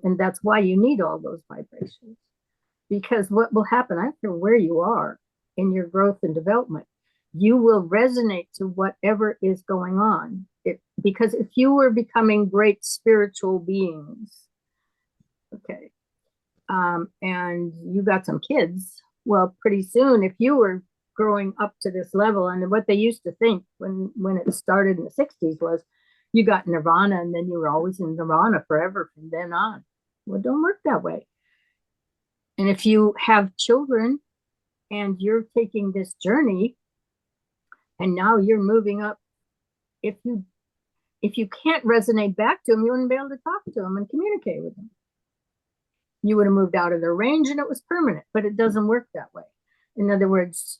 And that's why you need all those vibrations. Because what will happen, I don't care where you are in your growth and development, you will resonate to whatever is going on. Because if you were becoming great spiritual beings, okay, and you got some kids, well, pretty soon, if you were growing up to this level, and what they used to think when it started in the 60s was you got nirvana and then you were always in nirvana forever from then on. Well, it don't work that way. And if you have children and you're taking this journey and now you're moving up, if you can't resonate back to them, you wouldn't be able to talk to them and communicate with them. You would have moved out of their range and it was permanent, but it doesn't work that way. In other words,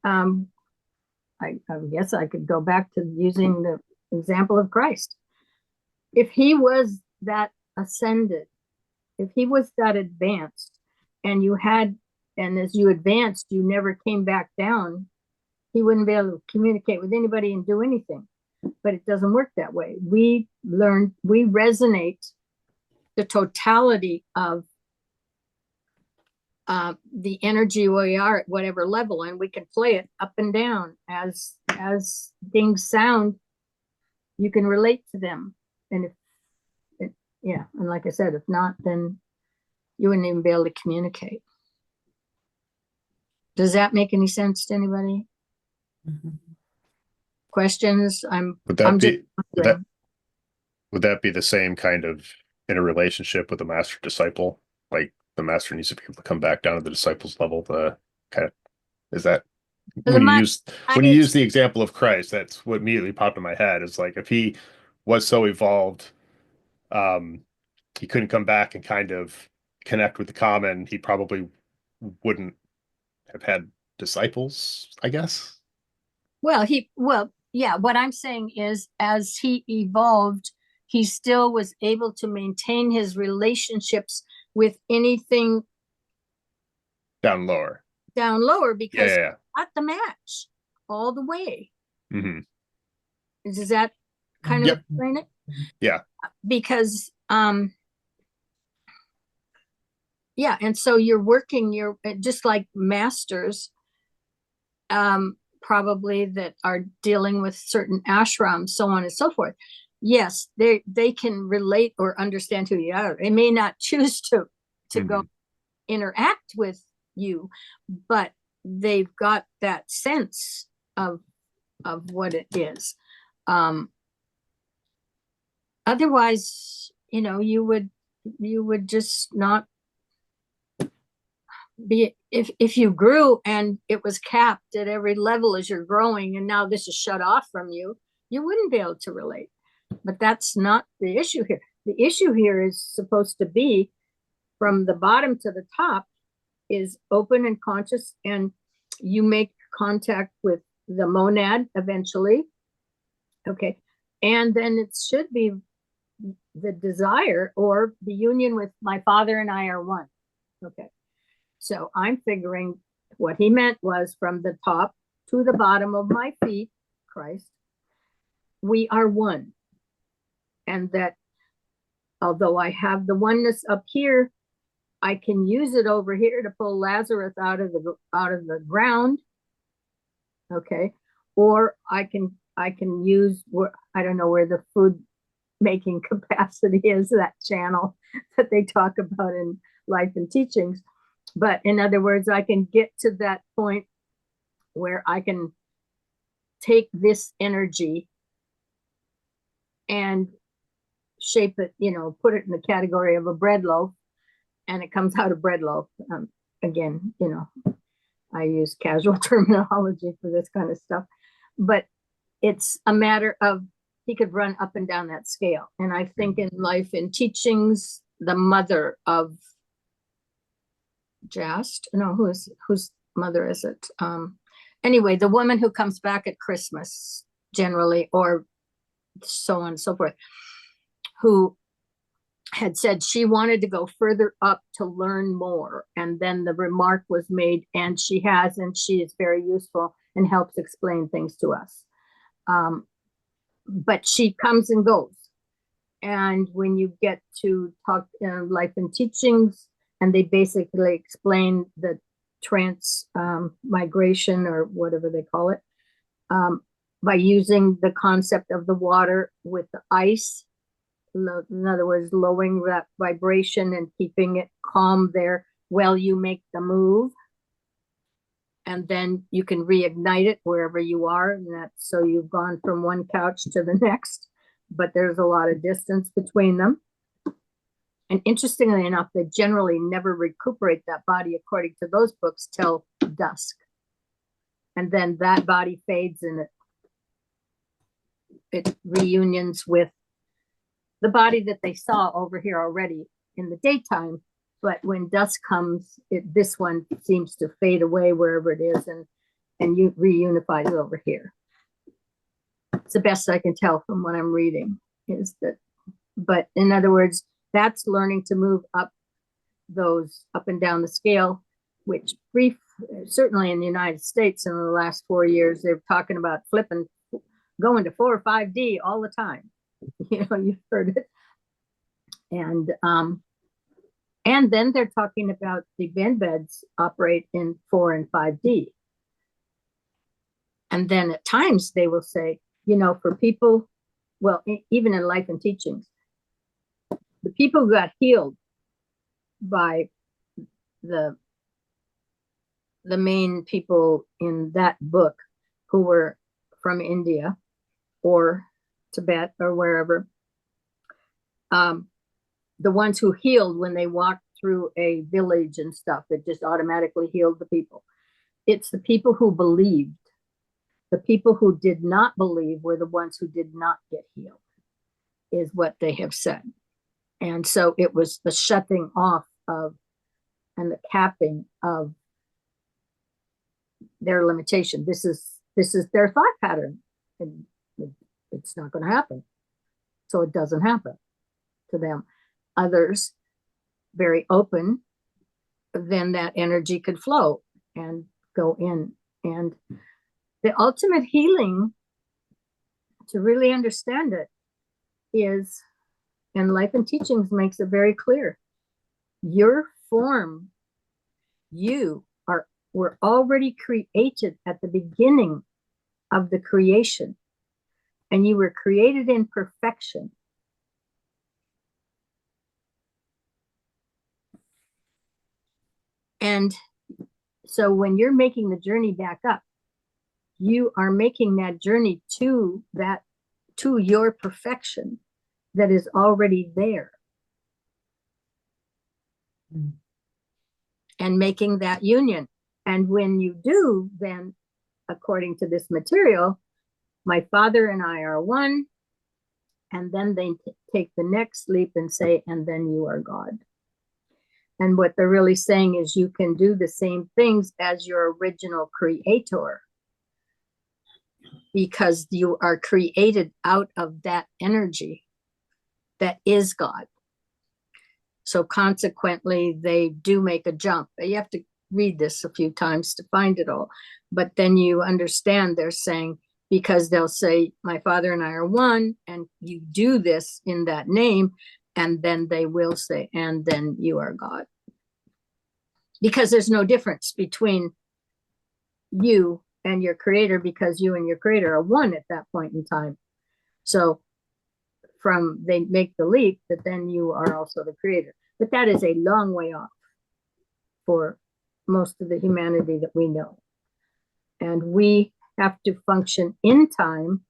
I guess I could go back to using the example of Christ. If he was that ascended, if he was that advanced, and as you advanced, you never came back down, he wouldn't be able to communicate with anybody and do anything. But it doesn't work that way. We resonate the totality of the energy we are at whatever level, and we can play it up and down as things sound. You can relate to them, and and like I said, if not, then you wouldn't even be able to communicate. Does that make any sense to anybody? Mm-hmm. Questions? Would that be the same kind of in a relationship with a master disciple? Like the master needs to be able to come back down to the disciple's level to kind of, is that when you use the example of Christ, that's what immediately popped in my head. Is like if he was so evolved, he couldn't come back and kind of connect with the common, he probably wouldn't have had disciples, I guess. Well, yeah, what I'm saying is as he evolved, he still was able to maintain his relationships with anything Down lower. Because Yeah. at the match all the way. Mm-hmm. Does that kind of explain it? Yeah. Because yeah, and so you're just like masters probably that are dealing with certain ashrams, so on and so forth. Yes, they can relate or understand who you are. They may not choose to go interact with you, but they've got that sense of what it is. Otherwise, you would just not be, if you grew and it was capped at every level as you're growing, and now this is shut off from you, you wouldn't be able to relate. But that's not the issue here. The issue here is supposed to be from the bottom to the top is open and conscious, and you make contact with the monad eventually. Okay. And then it should be the desire or the union with my father and I are one. Okay. So I'm figuring what he meant was from the top to the bottom of my feet, Christ, we are one. And that although I have the oneness up here, I can use it over here to pull Lazarus out of the ground. Okay. Or I can use, I don't know where the food making capacity is, that channel that they talk about in Life and Teachings. But in other words, I can get to that point where I can take this energy and shape it, put it in the category of a bread loaf, and it comes out a bread loaf. Again, I use casual terminology for this kind of stuff, but it's a matter of he could run up and down that scale. And I think in Life and Teachings, the mother of Just, no, whose mother is it? Anyway, the woman who comes back at Christmas generally, or so on and so forth, who had said she wanted to go further up to learn more. And then the remark was made, and she is very useful and helps explain things to us. But she comes and goes. And when you get to talk life and teachings, and they basically explain the trans migration, or whatever they call it, by using the concept of the water with the ice. In other words, lowering that vibration and keeping it calm there while you make the move. And then you can reignite it wherever you are. And that's so you've gone from one couch to the next, but there's a lot of distance between them. And interestingly enough, they generally never recuperate that body, according to those books, till dusk. And then that body fades and it reunions with the body that they saw over here already in the daytime. But when dusk comes, this one seems to fade away wherever it is, and you reunifies over here. It's the best I can tell from what I'm reading is that, but in other words, that's learning to move up and down the scale, which certainly in the United States in the last 4 years, they're talking about going to 4 or 5D all the time. You know, you've heard it. And then they're talking about the beds operate in 4 and 5D. And then at times they will say, you know, for people, well, even in life and teachings, the people who got healed by the main people in that book who were from India or Tibet or wherever, the ones who healed when they walked through a village and stuff, that just automatically healed the people. It's the people who believed. The people who did not believe were the ones who did not get healed, is what they have said. And so it was the shutting off of and the capping of their limitation. This is their thought pattern, and it's not going to happen. So it doesn't happen to them. Others, very open, then that energy could flow and go in. And the ultimate healing, to really understand it, is, and Life and Teachings makes it very clear, your form, were already created at the beginning of the creation, and you were created in perfection. And so when you're making the journey back up, you are making that journey to your perfection that is already there. And making that union. And when you do, then according to this material, my Father and I are one. And then they take the next leap and say, and then you are God. And what they're really saying is you can do the same things as your original creator, because you are created out of that energy that is God. So consequently, they do make a jump. You have to read this a few times to find it all. But then you understand they're saying, because they'll say, my Father and I are one, and you do this in that name, and then they will say, and then you are God. Because there's no difference between you and your creator, because you and your creator are one at that point in time. So they make the leap that then you are also the creator. But that is a long way off for most of the humanity that we know. And we have to function in time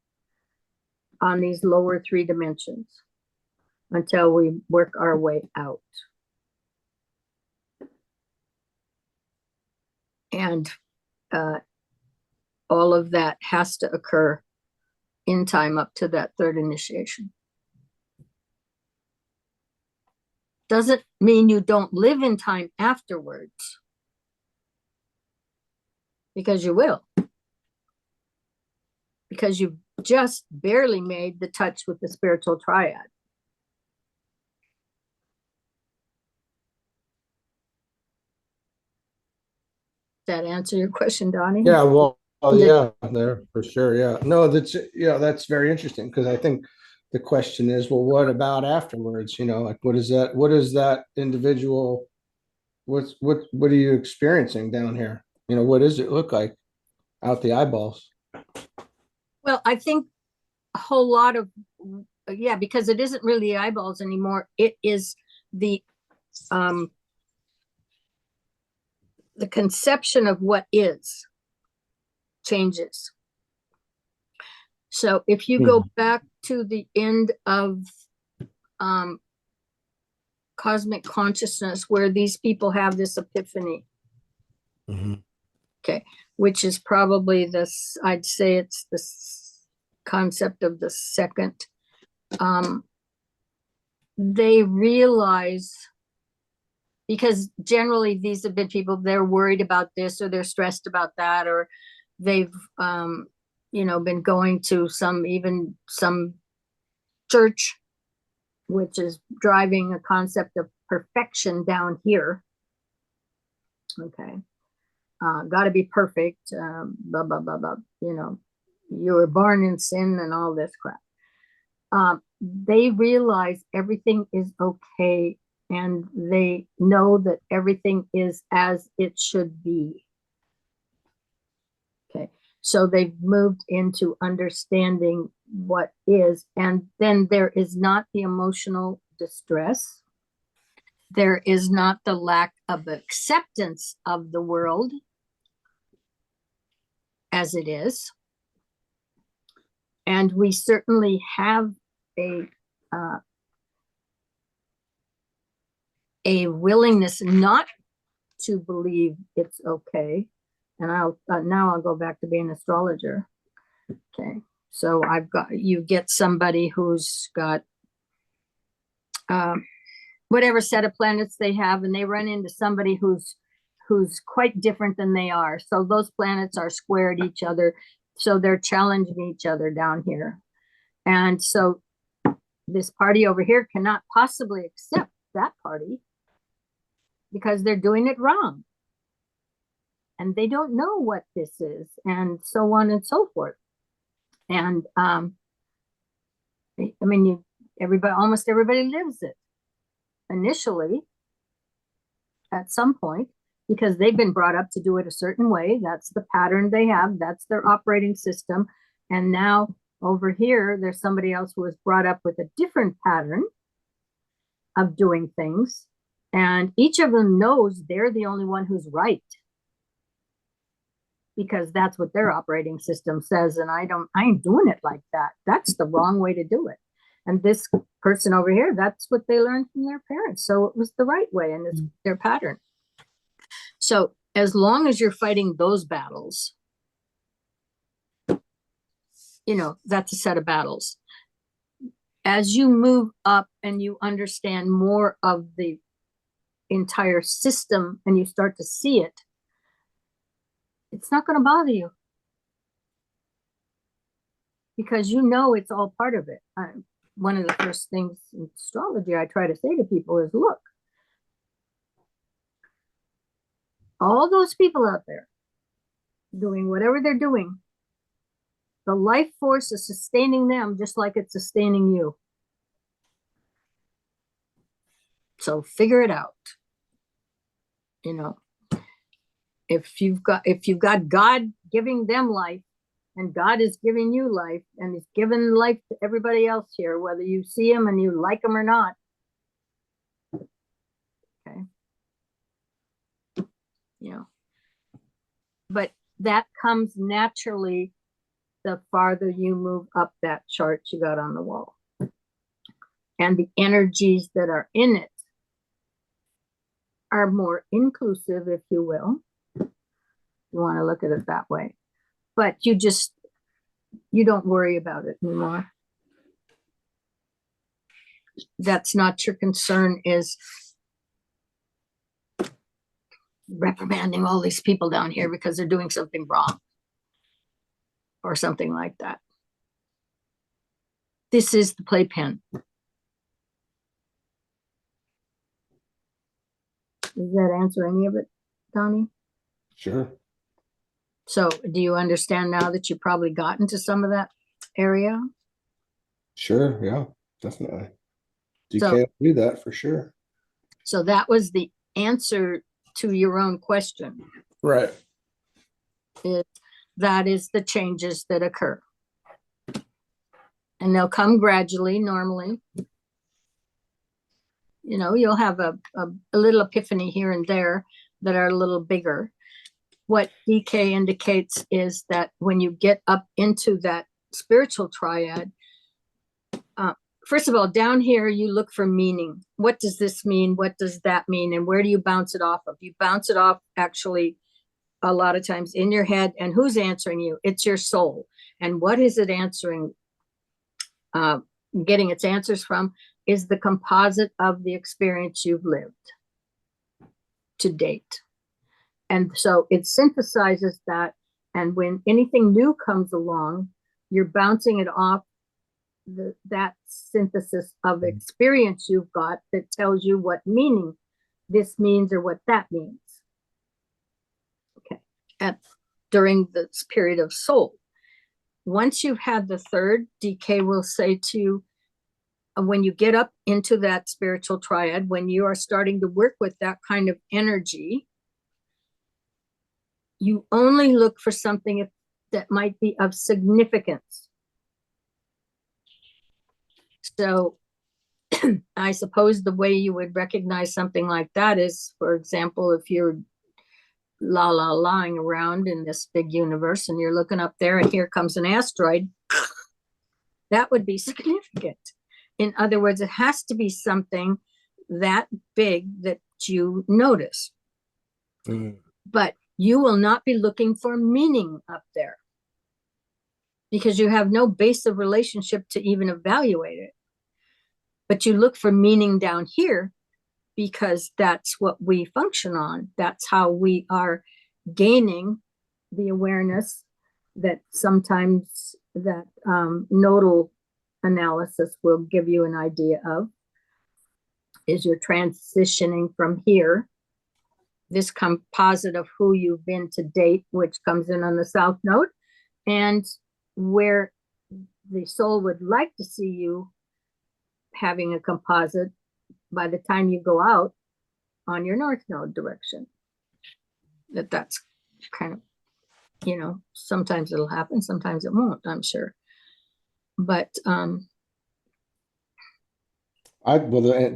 on these lower 3 dimensions until we work our way out. And all of that has to occur in time up to that 3rd initiation. Doesn't mean you don't live in time afterwards, because you will. Because you've just barely made the touch with the spiritual triad. Does that answer your question, Donnie? Yeah, well, yeah, there for sure. Yeah, no, that's very interesting, because I think the question is, well, what about afterwards? Like what is that individual, what are you experiencing down here? What does it look like out the eyeballs? Well, I think a whole lot of, yeah, because it isn't really eyeballs anymore. It is um the conception of what is changes. So if you go back to the end of cosmic consciousness, where these people have this epiphany, okay, which is probably this, I'd say it's this concept of the second, they realize, because generally these have been people, they're worried about this or they're stressed about that, or they've been going to some church which is driving a concept of perfection down here. Okay, got to be perfect, blah blah blah blah, you were born in sin and all this crap. They realize everything is okay, and they know that everything is as it should be. Okay, so they've moved into understanding what is, and then there is not the emotional distress. There is not the lack of acceptance of the world as it is. And we certainly have a willingness not to believe it's okay. And I'll go back to being an astrologer. Okay, so you get somebody who's got whatever set of planets they have, and they run into somebody who's quite different than they are. So those planets are squared each other, so they're challenging each other down here. And so this party over here cannot possibly accept that party because they're doing it wrong. And they don't know what this is, and so on and so forth. And I mean, almost everybody lives it initially at some point, because they've been brought up to do it a certain way. That's the pattern they have. That's their operating system. And now over here, there's somebody else who was brought up with a different pattern of doing things. And each of them knows they're the only one who's right, because that's what their operating system says. And I ain't doing it like that. That's the wrong way to do it. And this person over here, that's what they learned from their parents. So it was the right way, and it's their pattern. So as long as you're fighting those battles, that's a set of battles. As you move up and you understand more of the entire system and you start to see it, it's not going to bother you, because it's all part of it. One of the first things in astrology I try to say to people is, look, all those people out there doing whatever they're doing, the life force is sustaining them just like it's sustaining you. So figure it out. If you've got God giving them life, and God is giving you life, and He's given life to everybody else here, whether you see Him and you like Him or not. Okay. But that comes naturally the farther you move up that chart you got on the wall. And the energies that are in it are more inclusive, if you will. You want to look at it that way. But you don't worry about it anymore. That's not your concern, is reprimanding all these people down here because they're doing something wrong or something like that. This is the playpen. Does that answer any of it, Donnie? Sure. So do you understand now that you probably got into some of that area? Sure, yeah, definitely. So, DK will do that for sure. so that was the answer to your own question. Right. That is the changes that occur. And they'll come gradually, normally. You know, you'll have a little epiphany here and there that are a little bigger. What DK indicates is that when you get up into that spiritual triad, first of all, down here, you look for meaning. What does this mean? What does that mean? And where do you bounce it off of? You bounce it off actually a lot of times in your head. And who's answering you? It's your soul. And what is it answering? Getting its answers from is the composite of the experience you've lived to date. And so it synthesizes that. And when anything new comes along, you're bouncing it off that synthesis of experience you've got that tells you what meaning this means or what that means. Okay. During this period of soul. Once you've had the third, DK will say to you, when you get up into that spiritual triad, when you are starting to work with that kind of energy, you only look for something that might be of significance. So I suppose the way you would recognize something like that is, for example, if you're lying around in this big universe and you're looking up there and here comes an asteroid, that would be significant. In other words, it has to be something that big that you notice. But you will not be looking for meaning up there because you have no base of relationship to even evaluate it. But you look for meaning down here because that's what we function on. That's how we are gaining the awareness that sometimes that nodal analysis will give you an idea of. Is you're transitioning from here, this composite of who you've been to date, which comes in on the south node, and where the soul would like to see you having a composite by the time you go out on your north node direction. That's kind of, you know, sometimes it'll happen, sometimes it won't, I'm sure. But the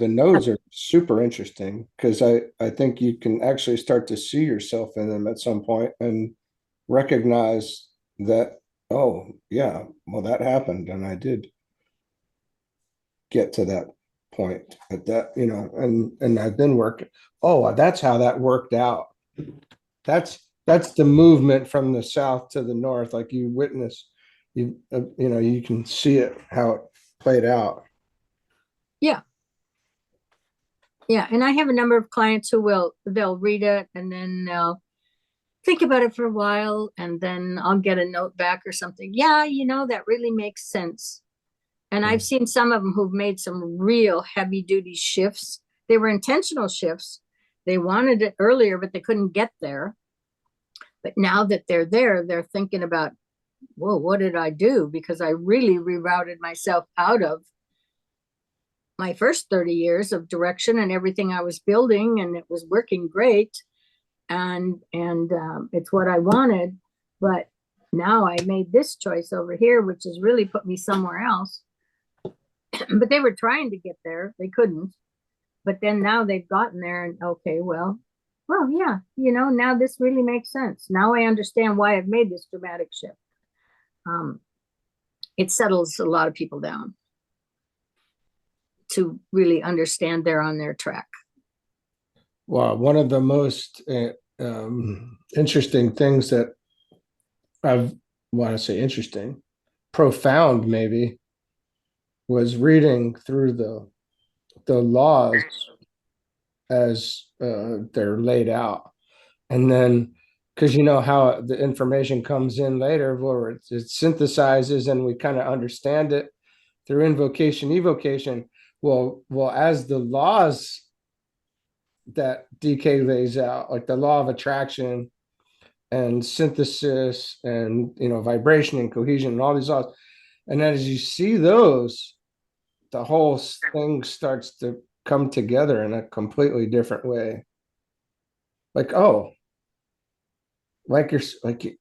nodes are super interesting because I think you can actually start to see yourself in them at some point and recognize that, oh yeah, well that happened and I did get to that point at that, you know, and I've been working. Oh, that's how that worked out. That's the movement from the south to the north, like you witness, you know, you can see it how it played out. Yeah. Yeah. And I have a number of clients who they'll read it and then they'll think about it for a while and then I'll get a note back or something. Yeah, you know, that really makes sense. And I've seen some of them who've made some real heavy duty shifts. They were intentional shifts. They wanted it earlier, but they couldn't get there. But now that they're there, they're thinking about, whoa, what did I do? Because I really rerouted myself out of my first 30 years of direction and everything I was building, and it was working great. And it's what I wanted. But now I made this choice over here, which has really put me somewhere else. But they were trying to get there. They couldn't. But then now they've gotten there and okay, well, yeah, you know, now this really makes sense. Now I understand why I've made this dramatic shift. It settles a lot of people down to really understand they're on their track. Well, one of the most interesting things that I want to say interesting, profound maybe, was reading through the laws as they're laid out, and then because you know how the information comes in later, where it synthesizes and we kind of understand it through invocation, evocation. Well, as the laws that DK lays out, like the law of attraction and synthesis and, you know, vibration and cohesion and all these laws, And then as you see those, the whole thing starts to come together in a completely different way. Like, oh, like you're like,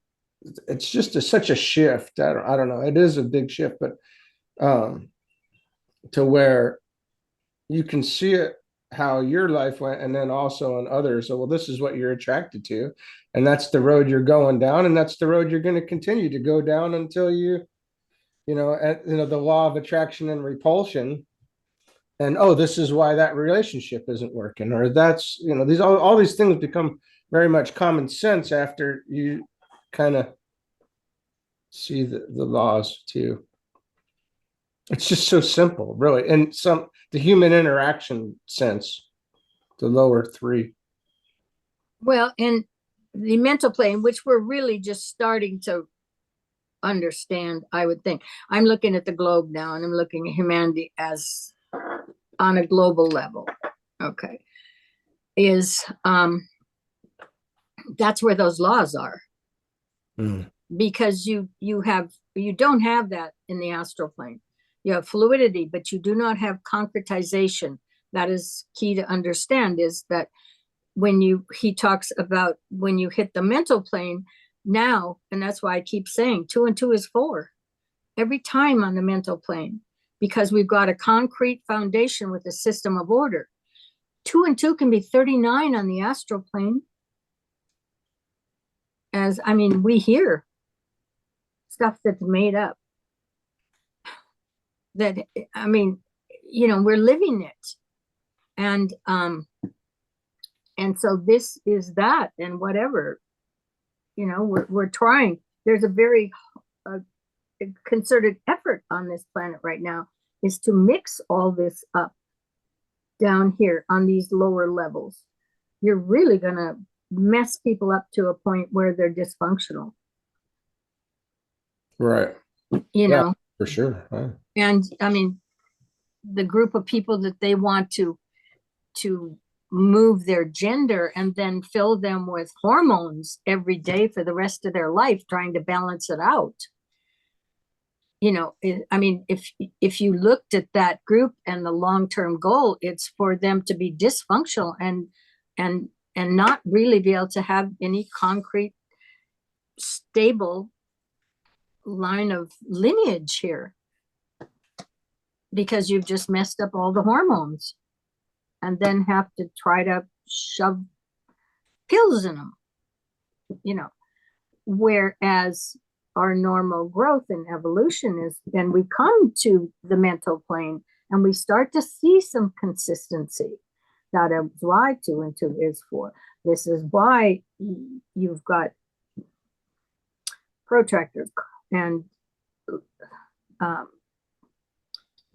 it's just such a shift. I don't know. It is a big shift, but um, to where you can see it how your life went, and then also on others. So, well, this is what you're attracted to, and that's the road you're going down, and that's the road you're going to continue to go down until the law of attraction and repulsion. And oh, this is why that relationship isn't working, or that's these all these things become very much common sense after you kind of see the laws too. It's just so simple, really. And the human interaction sense, the lower three. Well, in the mental plane, which we're really just starting to understand, I would think. I'm looking at the globe now, and I'm looking at humanity as on a global level. Okay. That's where those laws are. Because you don't have that in the astral plane. You have fluidity, but you do not have concretization. That is key to understand, is that he talks about when you hit the mental plane now, and that's why I keep saying 2 and 2 is 4 every time on the mental plane, because we've got a concrete foundation with a system of order. 2 and 2 can be 39 on the astral plane. We hear stuff that's made up. We're living it. And so this is that, and whatever, we're trying. There's a very concerted effort on this planet right now is to mix all this up down here on these lower levels. You're really going to mess people up to a point where they're dysfunctional. Right. Yeah, for sure. Right. And the group of people that they want to move their gender and then fill them with hormones every day for the rest of their life, trying to balance it out. If you looked at that group and the long-term goal, it's for them to be dysfunctional and not really be able to have any concrete, stable line of lineage here, because you've just messed up all the hormones and then have to try to shove pills in them, whereas our normal growth and evolution is, then we come to the mental plane and we start to see some consistency. That is why 2 and 2 is 4. This is why you've got protractors and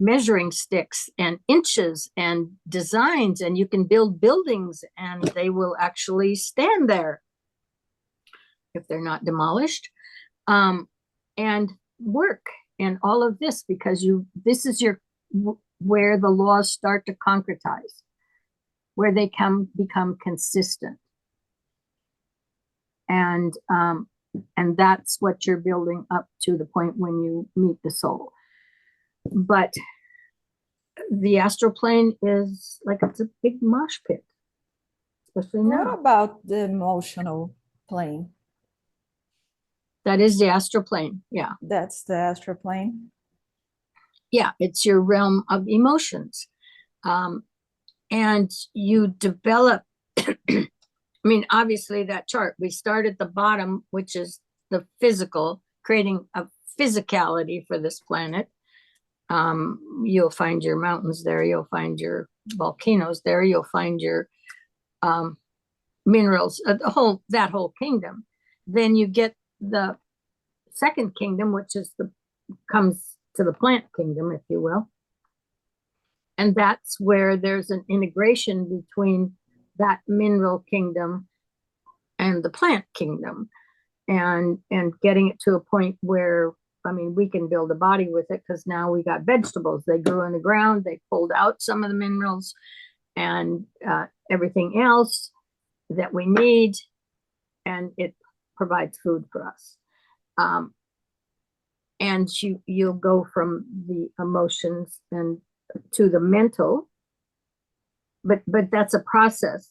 measuring sticks and inches and designs, and you can build buildings and they will actually stand there if they're not demolished, and work and all of this, because this is where the laws start to concretize, where they become consistent, and that's what you're building up to the point when you meet the soul. But the astral plane is like, it's a big mosh pit, especially now. What about the emotional plane? That is the astral plane. Yeah. That's the astral plane. Yeah, it's your realm of emotions. And you develop, obviously that chart, we start at the bottom, which is the physical, creating a physicality for this planet. You'll find your mountains there. You'll find your volcanoes there. You'll find your minerals, that whole kingdom. Then you get the second kingdom, which is comes to the plant kingdom, if you will. And that's where there's an integration between that mineral kingdom and the plant kingdom, and getting it to a point where, we can build a body with it, because now we got vegetables. They grew in the ground. They pulled out some of the minerals and everything else that we need, and it provides food for us. and you'll go from the emotions and to the mental, but that's a process.